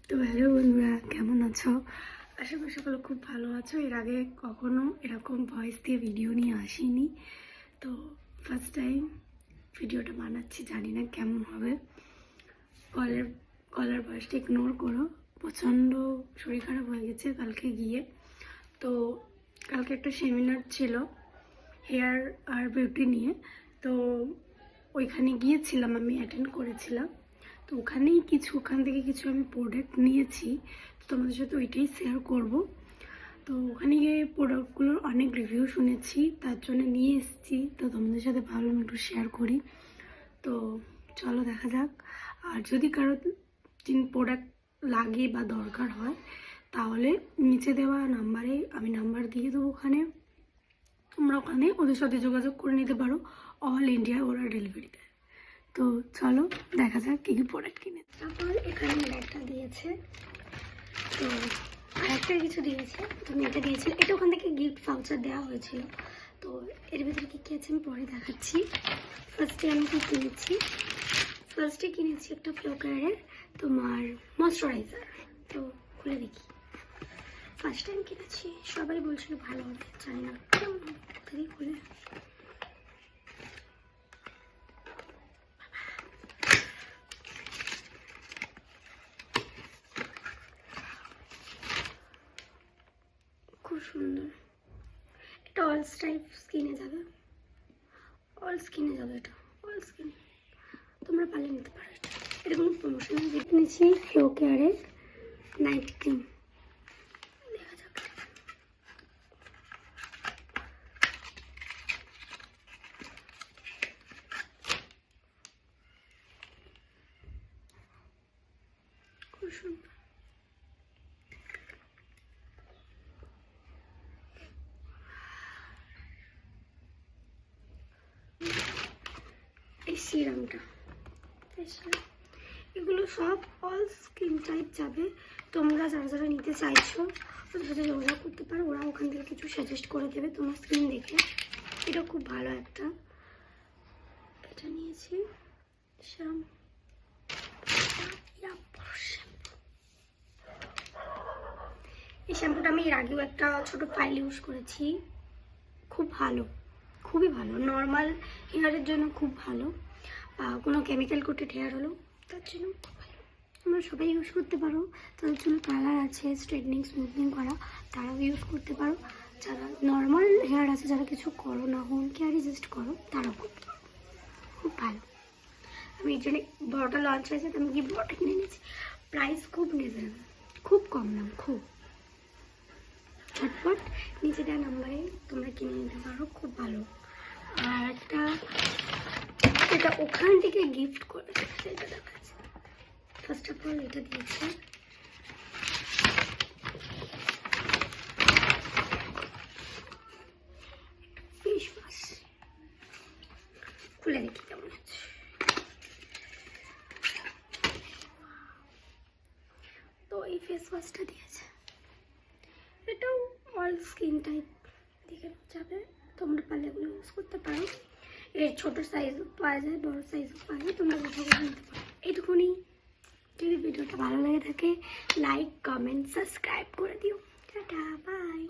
তো হ্যালো বন্ধুরা, কেমন আছো? আশা করি সকলে খুব ভালো আছো। এর আগে কখনো এরকম ভয়েস দিয়ে ভিডিও নিয়ে আসিনি, তো ফার্স্ট টাইম ভিডিওটা বানাচ্ছি। জানি না কেমন হবে। কলার ভয়েসটা ইগনোর করো। প্রচণ্ড শরীর খারাপ হয়ে গেছে কালকে গিয়ে। তো কালকে একটা সেমিনার ছিল হেয়ার আর বিউটি নিয়ে, তো ওইখানে গিয়েছিলাম, আমি অ্যাটেন্ড করেছিলাম। তো ওখান থেকে কিছু আমি প্রোডাক্ট নিয়েছি, তো তোমাদের সাথে ওইটাই শেয়ার করব। তো ওখানে গিয়ে প্রোডাক্টগুলোর অনেক রিভিউ শুনেছি, তার জন্য নিয়ে এসেছি। তো তোমাদের সাথে ভাবলাম একটু শেয়ার করি। তো চলো দেখা যাক। আর যদি কারো প্রোডাক্ট লাগে বা দরকার হয়, তাহলে নিচে দেওয়া নাম্বারে আমি নাম্বার দিয়ে দেবো। তোমরা ওখানে ওদের সাথে যোগাযোগ করে নিতে পারো। অল ইন্ডিয়া ওরা ডেলিভারি দেয়। তো চলো দেখা যাক কী কী প্রোডাক্ট কিনে। তারপর এখানে একটা দিয়েছে, তো আর একটা কিছু দিয়েছে। তুমি এটা দিয়েছিলে, এটা ওখান থেকে গিফট ভাউচার দেওয়া হয়েছিল। তো এর ভিতরে কী কী আছে আমি পরে দেখাচ্ছি। ফার্স্টে আমি কী কিনেছি, কিনেছি একটা ফ্লোকারের তোমার ময়শ্চারাইজার। তো খুলে দেখি, ফার্স্ট টাইম কিনেছি। সবাই বলছিল ভালো হবে, জানি না কেমন হবে। খুলে খুব সুন্দর। এটা অল টাইপ স্কিনে যাবে, এটা অল স্কিন। তোমরা পারলে নিতে পারো। এটা কোনো প্রমোশনাল গিফট নিয়েছি। ফ্লো কেয়ারের নাইট ক্রিম, দেখা যাক। খুব সুন্দর। এই সিরামটা, এগুলো সব অল স্কিন টাইপ যাবে। তোমরা যারা নিতে চাইছো ওদের সাথে যোগাযোগ করতে পারো, ওরা ওখান থেকে কিছু সাজেস্ট করে দেবে তোমার স্কিন দেখে। এটা খুব ভালো একটা। এটা নিয়েছি এই শ্যাম্পুটা আমি এর আগেও একটা ছোট ফাইল ইউজ করেছি। খুব ভালো, খুবই ভালো। নর্মাল হেয়ারের জন্য খুব ভালো, কোনো কেমিক্যাল কোটেড হেয়ার হলো তার জন্য খুব ভালো। তোমরা সবাই ইউজ করতে পারো। তাদের জন্য কালার আছে, স্ট্রেটনিং স্মুথনিং করা, তারাও ইউজ করতে পারো। যারা নর্মাল হেয়ার আছে, যারা কিছু করো না, হোম কেয়ারই জাস্ট করো, তারাও করতে পারো। খুব ভালো। আমি এই জন্য বড়টা লঞ্চ হয়েছে, আমি কি বড়টা কিনে নিয়েছি। প্রাইস খুব রিজনেবল, খুব কম দাম, খুব ঝটপট নিচে দেওয়া নাম্বারে তোমরা কিনে নিতে পারো। খুব ভালো। আর একটা, এটা ওখান থেকে গিফট করে এটা দেখাচ্ছে। ফার্স্ট অফ অল এটা দিয়েছে ফেস ওয়াশ। খুলে দেখি কেমন আছে। তো এই ফেস ওয়াশটা দিয়েছে, এটাও অল স্কিন টাইপ দেখে যাবে। তোমরা পারলে এগুলো ইউজ করতে পারো। এর ছোট সাইজও পাওয়া যায়, বড় সাইজও পাওয়া যায়, তোমরা কোথাও নিতে পারো। এইটুকুনি। যদি ভিডিওটা ভালো লেগে থাকে, লাইক, কমেন্ট, সাবস্ক্রাইব করে দিও। Tata, by.